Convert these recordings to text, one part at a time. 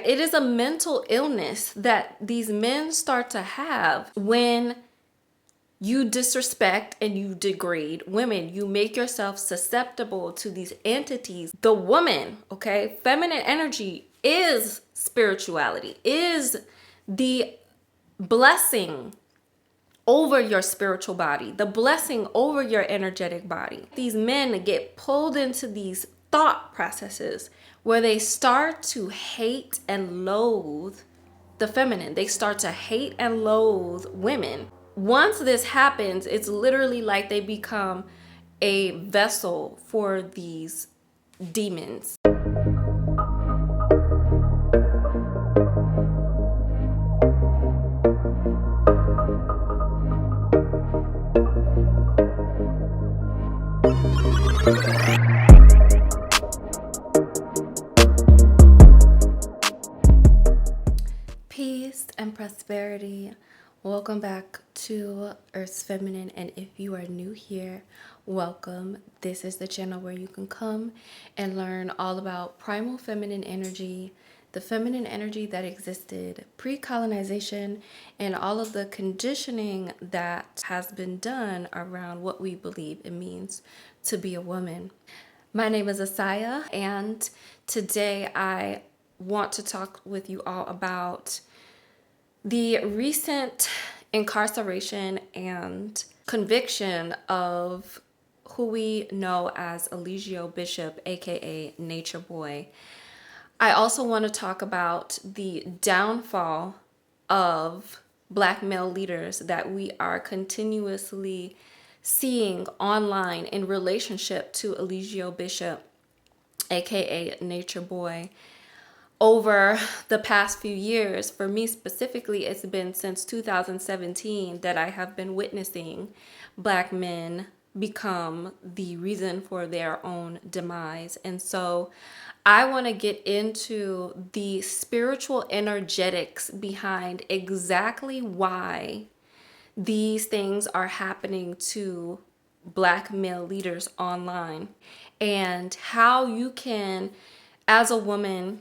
it is a mental illness that these men start to have when you disrespect and you degrade women. You make yourself susceptible to these entities. The woman, okay, feminine energy is spirituality, is the blessing over your spiritual body, the blessing over your energetic body. These men get pulled into these thought processes where they start to hate and loathe the feminine. They start to hate and loathe women. Once this happens, it's literally like they become a vessel for these demons. Peace and prosperity. Welcome back to Earth's Feminine, and if you are new here, welcome. This is the channel where you can come and learn all about primal feminine energy, the feminine energy that existed pre-colonization, and all of the conditioning that has been done around what we believe it means to be a woman. My name is Esaia, and today I want to talk with you all about the recent incarceration and conviction of who we know as Eligio Bishop, aka Nature Boy. I also want to talk about the downfall of Black male leaders that we are continuously seeing online in relationship to Eligio Bishop, aka Nature Boy. Over the past few years, for me specifically, it's been since 2017 that I have been witnessing Black men become the reason for their own demise. And so I want to get into the spiritual energetics behind exactly why these things are happening to Black male leaders online, and how you can, as a woman,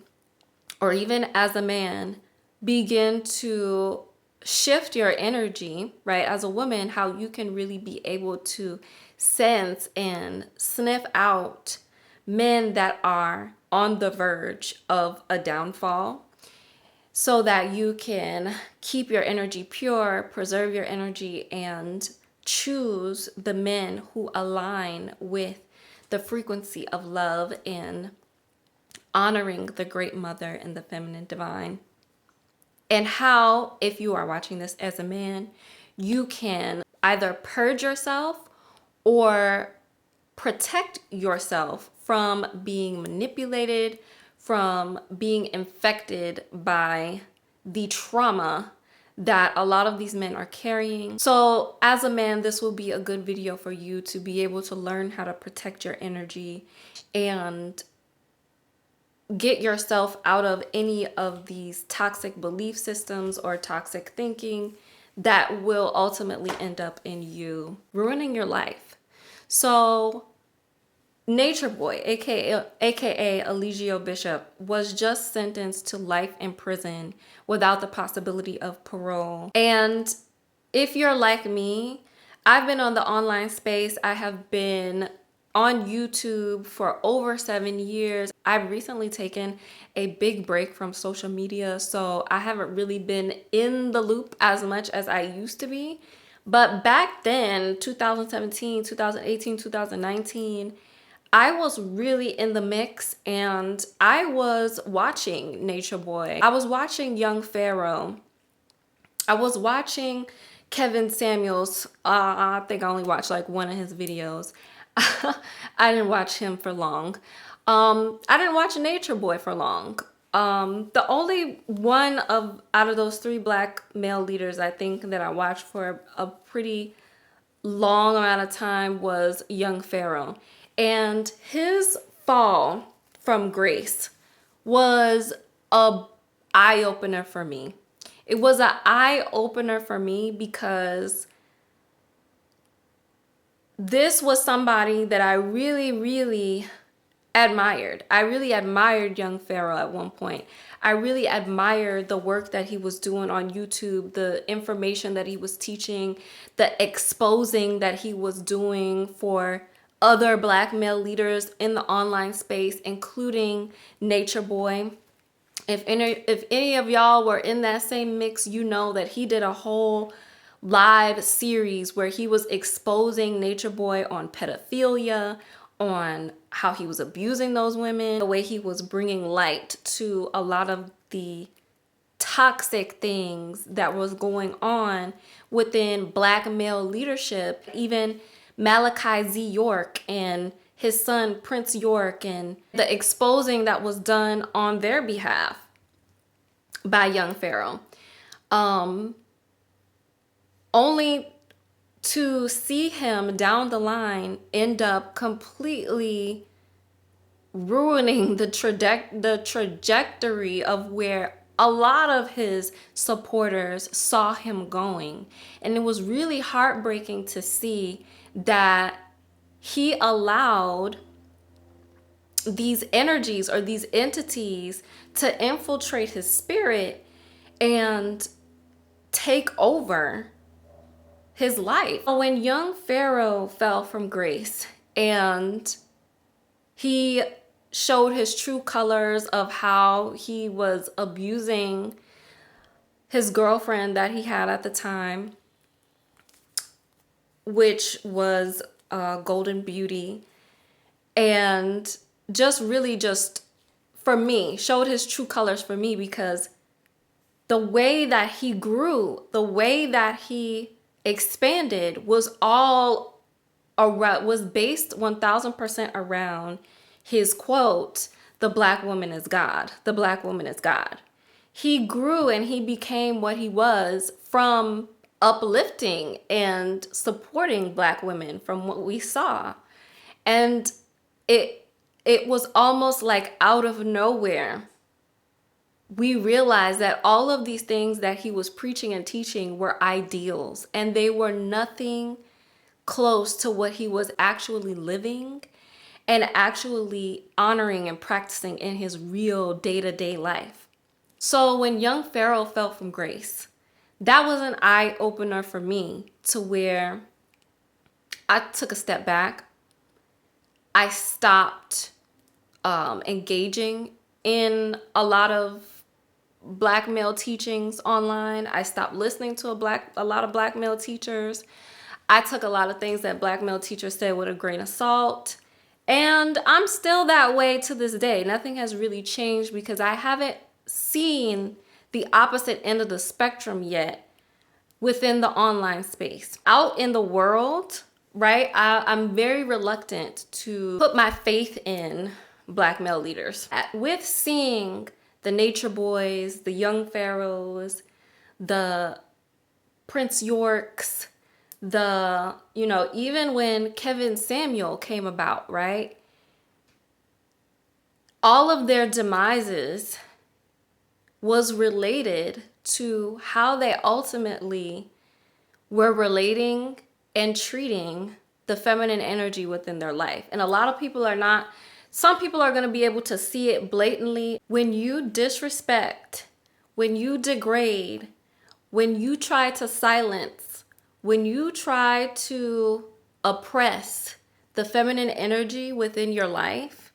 or even as a man, begin to shift your energy, right? As a woman, how you can really be able to sense and sniff out men that are on the verge of a downfall, so that you can keep your energy pure, preserve your energy, and choose the men who align with the frequency of love and honoring the Great Mother and the feminine divine. And how, if you are watching this as a man, you can either purge yourself or protect yourself from being manipulated, from being infected by the trauma that a lot of these men are carrying. So as a man, this will be a good video for you to be able to learn how to protect your energy and get yourself out of any of these toxic belief systems or toxic thinking that will ultimately end up in you ruining your life. So Nature Boy, aka Eligio Bishop, was just sentenced to life in prison without the possibility of parole. And if you're like me, I've been on the online space. I have been on YouTube for over 7 years. I've recently taken a big break from social media, so I haven't really been in the loop as much as I used to be. But back then, 2017, 2018, 2019, I was really in the mix, and I was watching Nature Boy. I was watching Young Pharaoh. I was watching Kevin Samuels. I think I only watched like one of his videos. I didn't watch him for long. I didn't watch Nature Boy for long. The only one out of those 3 Black male leaders I think that I watched for a pretty long amount of time was Young Pharaoh. And his fall from grace was a eye-opener for me. It was an eye-opener for me because this was somebody that I really, really admired. I really admired young Pharaoh at one point. I really admired the work that he was doing on YouTube, the information that he was teaching, the exposing that he was doing for other Black male leaders in the online space, including Nature Boy. If any of y'all were in that same mix, you know that he did a whole live series where he was exposing Nature Boy on pedophilia, on how he was abusing those women, the way he was bringing light to a lot of the toxic things that was going on within Black male leadership. Even Malachi Z. York and his son Prince York, and the exposing that was done on their behalf by young Pharaoh. Only to see him down the line end up completely ruining the trajectory of where a lot of his supporters saw him going. And it was really heartbreaking to see that he allowed these energies or these entities to infiltrate his spirit and take over his life. When young Pharaoh fell from grace and he showed his true colors of how he was abusing his girlfriend that he had at the time, which was Golden Beauty, and just really just, for me, showed his true colors for me, because the way that he grew, the way that he expanded was all around, was based 1000% around his quote, "The Black woman is God. The Black woman is God." He grew and he became what he was from uplifting and supporting Black women, from what we saw. And it was almost like out of nowhere, we realized that all of these things that he was preaching and teaching were ideals, and they were nothing close to what he was actually living and actually honoring and practicing in his real day-to-day life. So when young Pharaoh fell from grace, that was an eye-opener for me, to where I took a step back. I stopped engaging in a lot of Black male teachings online. I stopped listening to a lot of Black male teachers. I took a lot of things that Black male teachers said with a grain of salt. And I'm still that way to this day. Nothing has really changed, because I haven't seen the opposite end of the spectrum yet within the online space. Out in the world, right, I'm very reluctant to put my faith in Black male leaders. With seeing the Nature Boys, the young Pharaohs, the Prince Yorks, even when Kevin Samuel came about, right? All of their demises was related to how they ultimately were relating and treating the feminine energy within their life. And a lot of people are not. Some people are going to be able to see it blatantly. When you disrespect, when you degrade, when you try to silence, when you try to oppress the feminine energy within your life,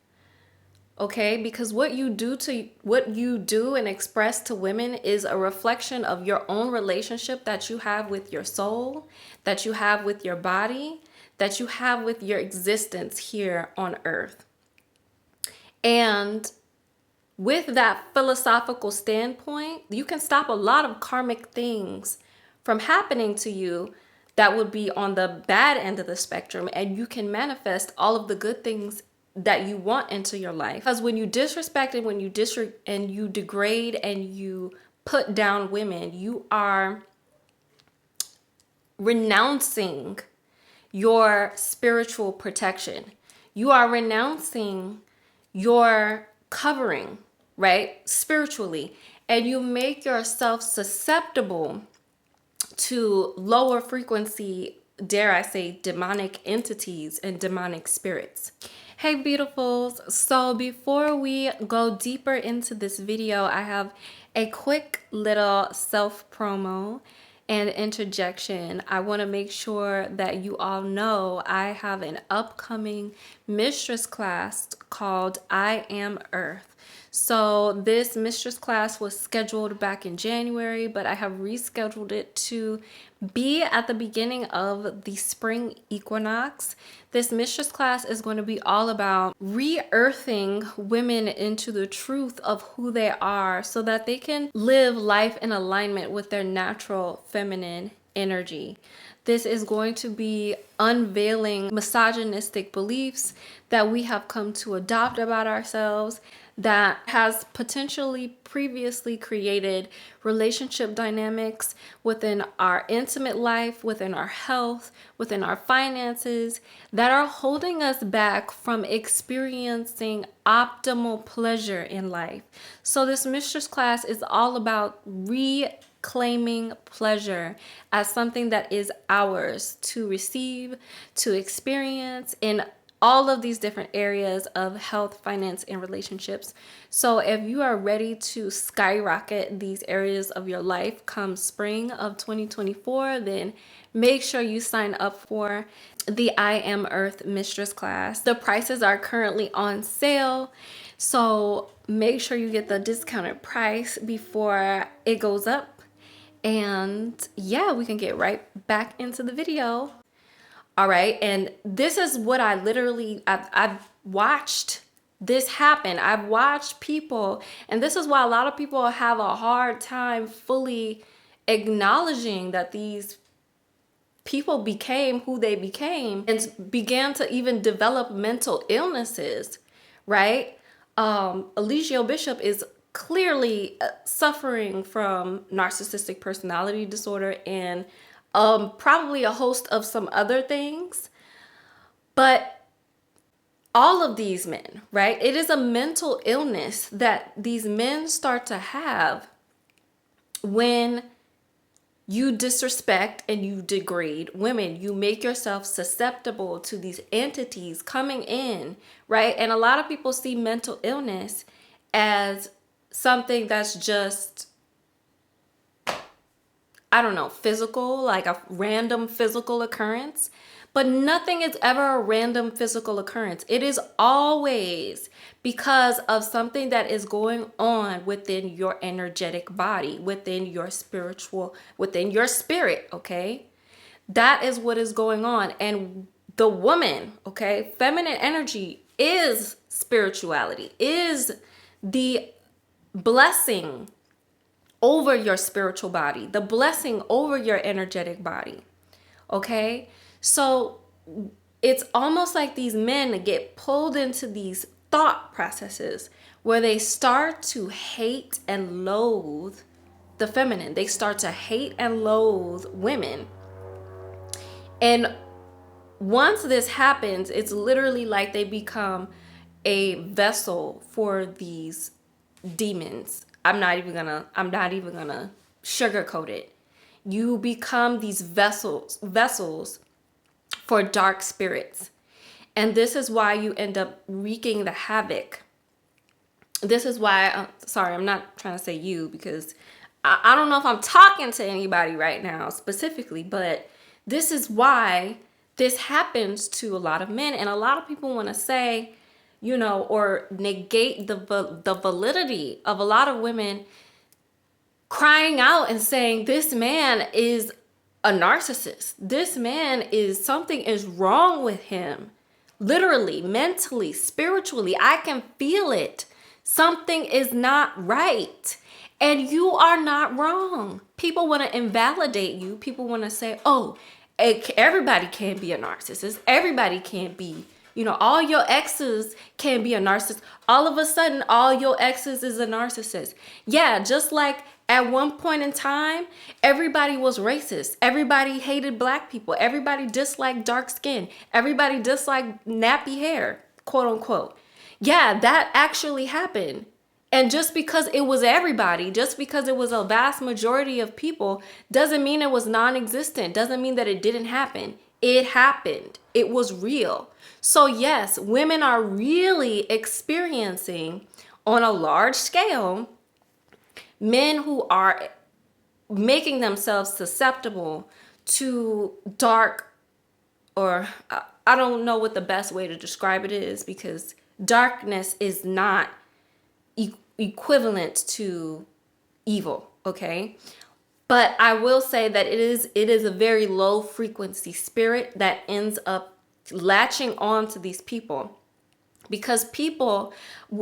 okay? Because what you do and express to women is a reflection of your own relationship that you have with your soul, that you have with your body, that you have with your existence here on earth. And with that philosophical standpoint, you can stop a lot of karmic things from happening to you that would be on the bad end of the spectrum, and you can manifest all of the good things that you want into your life. Because when you disrespect and when you and you degrade and you put down women, you are renouncing your spiritual protection. You are renouncing your covering, right, spiritually, and you make yourself susceptible to lower frequency, dare I say, demonic entities and demonic spirits. Hey beautifuls, so before we go deeper into this video, I have a quick little self promo and interjection. I want to make sure that you all know I have an upcoming mistress class called I Am Earth. So this mistress class was scheduled back in January, but I have rescheduled it to be at the beginning of the spring equinox. This mistress class is going to be all about re-earthing women into the truth of who they are so that they can live life in alignment with their natural feminine energy. This is going to be unveiling misogynistic beliefs that we have come to adopt about ourselves that has potentially previously created relationship dynamics within our intimate life, within our health, within our finances, that are holding us back from experiencing optimal pleasure in life. So this mistress class is all about reclaiming pleasure as something that is ours to receive, to experience in all of these different areas of health, finance, and relationships. So if you are ready to skyrocket these areas of your life come spring of 2024, then make sure you sign up for the I Am Earth Mistress class. The prices are currently on sale, so make sure you get the discounted price before it goes up. And yeah, we can get right back into the video. All right. And this is what I've watched this happen. I've watched people, and this is why a lot of people have a hard time fully acknowledging that these people became who they became and began to even develop mental illnesses, right? Alicia Bishop is clearly suffering from narcissistic personality disorder and probably a host of some other things. But all of these men, right? It is a mental illness that these men start to have when you disrespect and you degrade women. You make yourself susceptible to these entities coming in, right? And a lot of people see mental illness as something that's just, I don't know, physical, like a random physical occurrence. But nothing is ever a random physical occurrence. It is always because of something that is going on within your energetic body, within your spirit, okay? That is what is going on. And the woman, okay, feminine energy is spirituality, is the blessing over your spiritual body, the blessing over your energetic body, okay? So it's almost like these men get pulled into these thought processes where they start to hate and loathe the feminine. They start to hate and loathe women. And once this happens, it's literally like they become a vessel for these demons. I'm not even gonna sugarcoat it. You become these vessels for dark spirits. And this is why you end up wreaking the havoc. This is why, sorry, I'm not trying to say you, because I don't know if I'm talking to anybody right now specifically, but this is why this happens to a lot of men. And a lot of people want to say, you know, or negate the validity of a lot of women crying out and saying, this man is a narcissist. This man something is wrong with him. Literally, mentally, spiritually, I can feel it. Something is not right. And you are not wrong. People want to invalidate you. People want to say, oh, everybody can't be a narcissist. Everybody can't be, you know, all your exes can be a narcissist. All of a sudden, all your exes is a narcissist. Yeah, just like at one point in time, everybody was racist. Everybody hated black people. Everybody disliked dark skin. Everybody disliked nappy hair, quote unquote. Yeah, that actually happened. And just because it was everybody, just because it was a vast majority of people, doesn't mean it was non-existent. Doesn't mean that it didn't happen. It happened. It was real. So yes, women are really experiencing on a large scale men who are making themselves susceptible to dark, or I don't know what the best way to describe it is, because darkness is not equivalent to evil, okay? But I will say that it is a very low frequency spirit that ends up latching on to these people. Because people,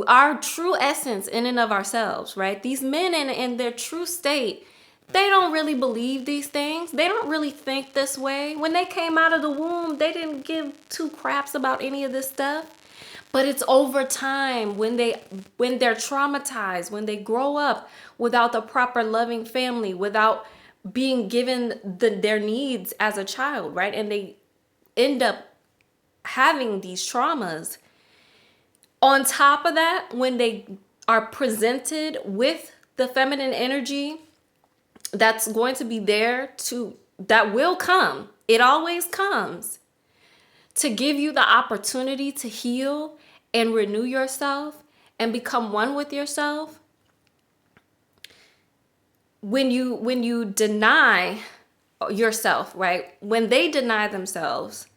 our true essence in and of ourselves, right? These men in their true state, they don't really believe these things. They don't really think this way. When they came out of the womb, they didn't give two craps about any of this stuff. But it's over time when they're traumatized, when they grow up without the proper loving family, without being given their needs as a child, right? And they end up having these traumas. On top of that, when they are presented with the feminine energy that's going to be there that will come, it always comes, to give you the opportunity to heal and renew yourself and become one with yourself. When you deny yourself, right? When they deny themselves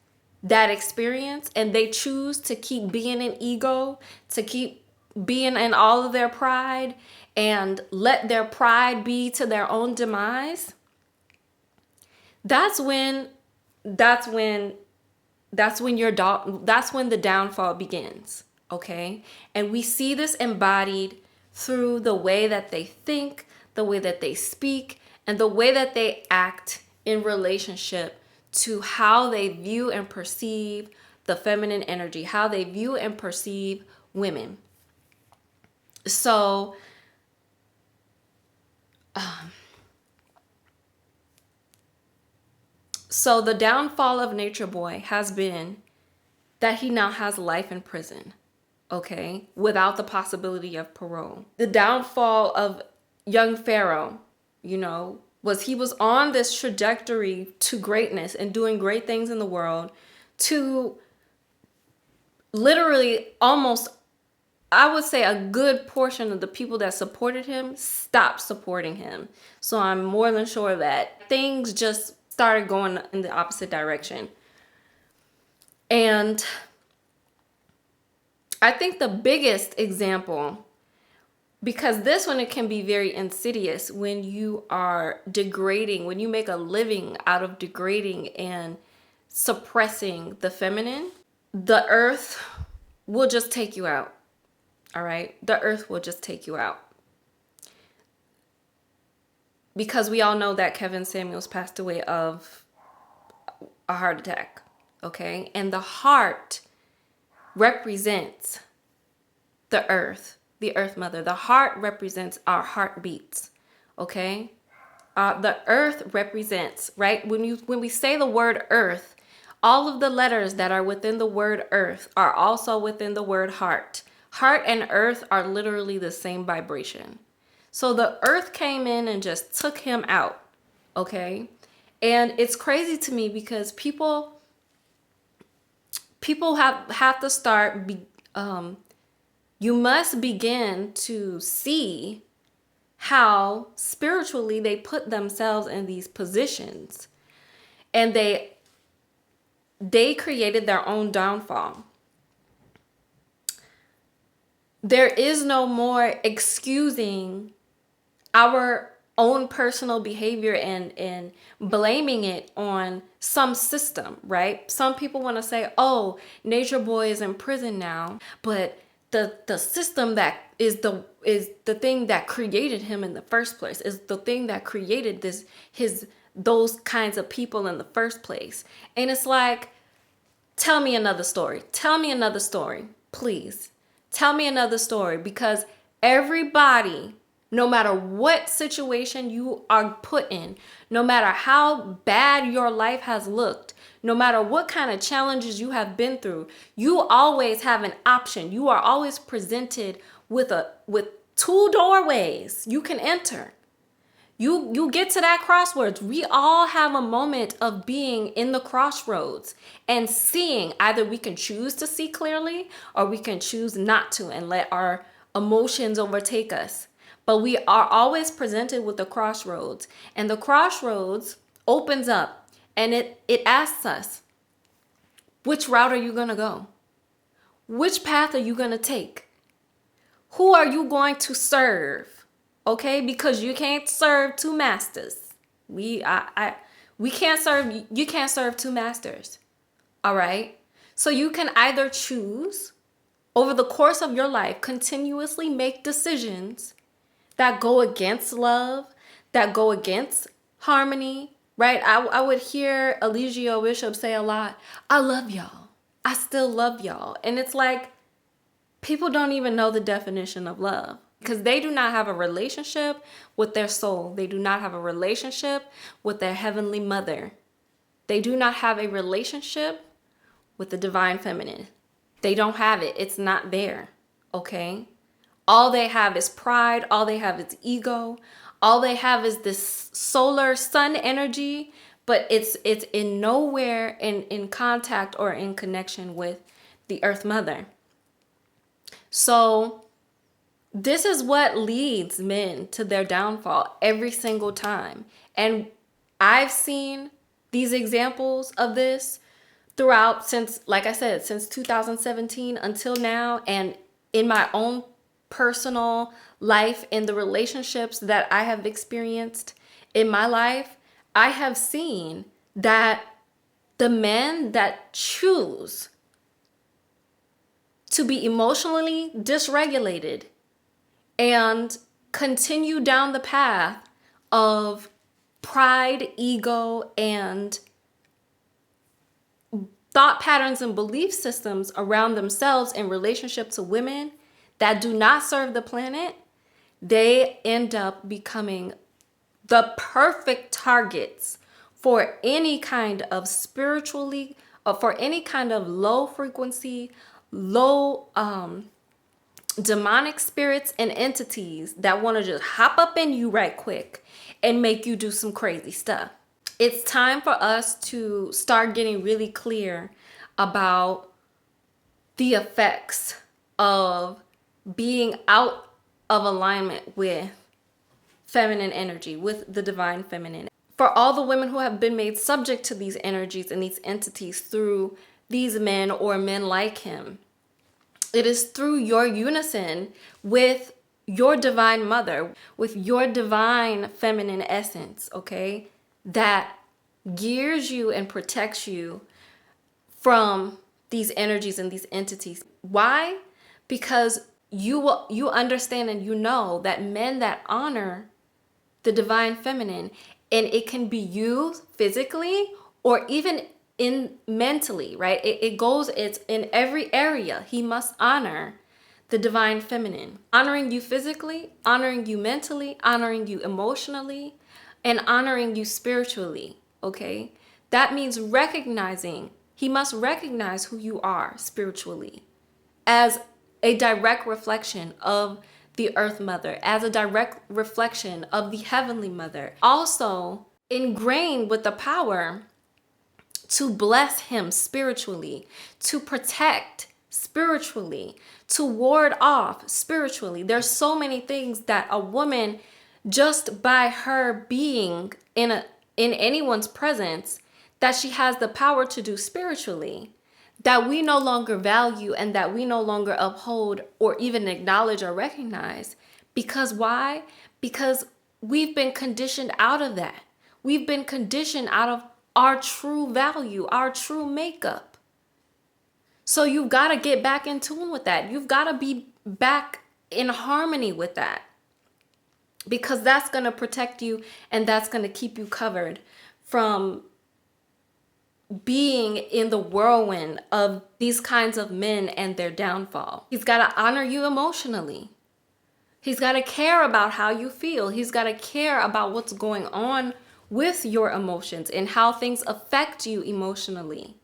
that experience and they choose to keep being in ego, to keep being in all of their pride and let their pride be to their own demise, that's when the downfall begins, okay? And we see this embodied through the way that they think, the way that they speak, and the way that they act in relationship to how they view and perceive the feminine energy, how they view and perceive women. So, so the downfall of Nature Boy has been that he now has life in prison, okay, without the possibility of parole. The downfall of young Pharaoh, was he was on this trajectory to greatness and doing great things in the world, to literally almost, I would say, a good portion of the people that supported him stopped supporting him. So I'm more than sure that things just started going in the opposite direction. And I think the biggest example, because this one, it can be very insidious when you are degrading, when you make a living out of degrading and suppressing the feminine, the earth will just take you out. All right? The earth will just take you out. Because we all know that Kevin Samuels passed away of a heart attack. Okay? And the heart represents the earth mother. The heart represents our heartbeats. Okay? The earth represents, right? When we say the word earth, all of the letters that are within the word earth are also within the word heart. Heart and earth are literally the same vibration. So the earth came in and just took him out. Okay? And it's crazy to me because people have to start you must begin to see how spiritually they put themselves in these positions, and they created their own downfall. There is no more excusing our own personal behavior and blaming it on some system, right? Some people want to say, oh, Nature Boy is in prison now, but the system that is the thing that created him in the first place, is the thing that created those kinds of people in the first place. And it's like, tell me another story. Tell me another story, please. Tell me another story, because everybody, no matter what situation you are put in, no matter how bad your life has looked, no matter what kind of challenges you have been through, you always have an option. You are always presented with two doorways you can enter. You get to that crossroads. We all have a moment of being in the crossroads and seeing. Either we can choose to see clearly or we can choose not to and let our emotions overtake us. But we are always presented with the crossroads, and the crossroads opens up and it asks us, which route are you going to go? Which path are you going to take? Who are you going to serve? Okay, because you can't serve two masters. We can't serve, you can't serve two masters. All right? So you can either choose over the course of your life, continuously make decisions that go against love, that go against harmony, right? I would hear Eligio Bishop say a lot, I love y'all. I still love y'all. And it's like, people don't even know the definition of love because they do not have a relationship with their soul. They do not have a relationship with their heavenly mother. They do not have a relationship with the divine feminine. They don't have it. It's not there. Okay? All they have is pride. All they have is ego. All they have is this solar sun energy, but it's in nowhere in contact or in connection with the earth mother. So this is what leads men to their downfall every single time. And I've seen these examples of this throughout since, like I said, since 2017 until now. And in my own personal life, in the relationships that I have experienced in my life, I have seen that the men that choose to be emotionally dysregulated and continue down the path of pride, ego, and thought patterns and belief systems around themselves in relationship to women that do not serve the planet, they end up becoming the perfect targets for any kind of spiritually, for any kind of low frequency, low demonic spirits and entities that want to just hop up in you right quick and make you do some crazy stuff. It's time for us to start getting really clear about the effects of being out of alignment with feminine energy, with the divine feminine. For all the women who have been made subject to these energies and these entities through these men or men like him, it is through your unison with your divine mother, with your divine feminine essence, okay, that gears you and protects you from these energies and these entities. Why? Because you understand and you know that men that honor the divine feminine, and it can be you physically or even in mentally, right? It's in every area. He must honor the divine feminine, honoring you physically, honoring you mentally, honoring you emotionally, and honoring you spiritually. Okay, that means he must recognize who you are spiritually as a direct reflection of the earth mother, as a direct reflection of the heavenly mother, also ingrained with the power to bless him spiritually, to protect spiritually, to ward off spiritually. There's so many things that a woman, just by her being in anyone's presence, that she has the power to do spiritually, that we no longer value and that we no longer uphold or even acknowledge or recognize. Because why? Because we've been conditioned out of that. We've been conditioned out of our true value, our true makeup. So you've got to get back in tune with that. You've got to be back in harmony with that, because that's going to protect you and that's going to keep you covered from being in the whirlwind of these kinds of men and their downfall. He's got to honor you emotionally. He's got to care about how you feel. He's got to care about what's going on with your emotions and how things affect you emotionally.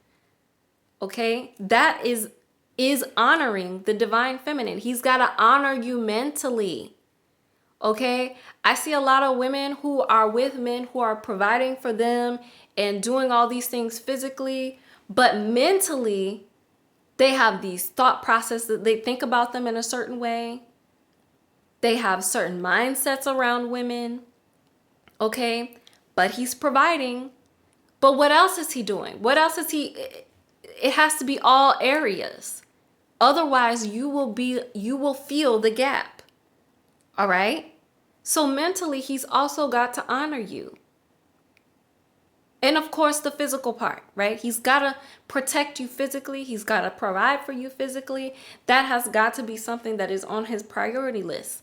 Okay? That is honoring the divine feminine. He's got to honor you mentally. Okay, I see a lot of women who are with men who are providing for them and doing all these things physically, but mentally they have these thought processes. They think about them in a certain way. They have certain mindsets around women. Okay, but he's providing. But what else is he doing? What else is he? It has to be all areas. Otherwise, you will feel the gap. All right? So mentally, he's also got to honor you. And of course, the physical part, right? He's got to protect you physically. He's got to provide for you physically. That has got to be something that is on his priority list.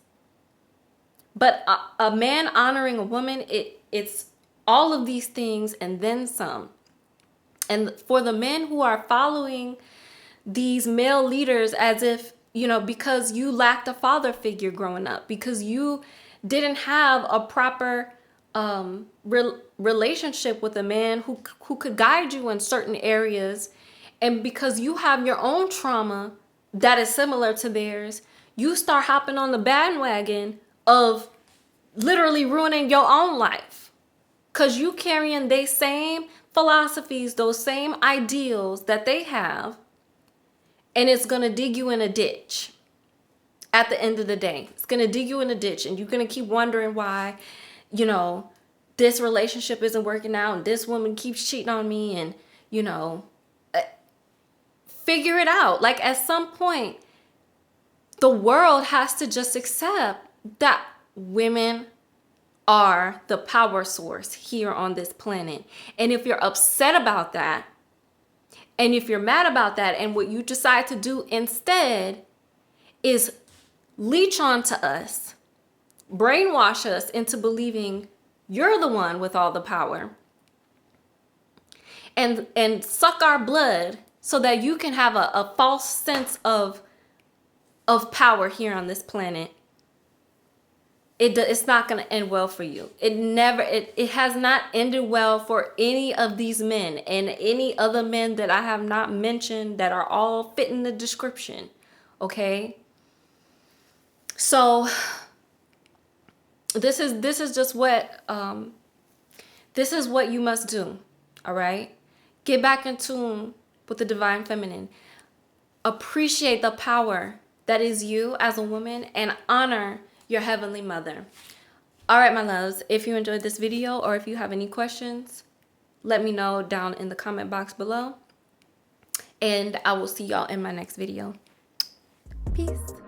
But a man honoring a woman, it's all of these things and then some. And for the men who are following these male leaders as if, because you lacked a father figure growing up, because you didn't have a proper relationship with a man who could guide you in certain areas, and because you have your own trauma that is similar to theirs, you start hopping on the bandwagon of literally ruining your own life because you carrying those same philosophies, those same ideals that they have, and it's going to dig you in a ditch. At the end of the day, it's going to dig you in a ditch, and you're going to keep wondering why, this relationship isn't working out and this woman keeps cheating on me, and, figure it out. Like, at some point, the world has to just accept that women are the power source here on this planet. And if you're upset about that, and if you're mad about that, and what you decide to do instead is leech onto us, brainwash us into believing you're the one with all the power, and suck our blood so that you can have a false sense of power here on this planet, it's not going to end well for you. It has not ended well for any of these men and any other men that I have not mentioned that are all fit in the description. Okay? So this is just what this is what you must do. All right? Get back in tune with the divine feminine. Appreciate the power that is you as a woman, and honor your heavenly mother. All right, my loves, if you enjoyed this video or if you have any questions, let me know down in the comment box below, and I will see y'all in my next video. Peace.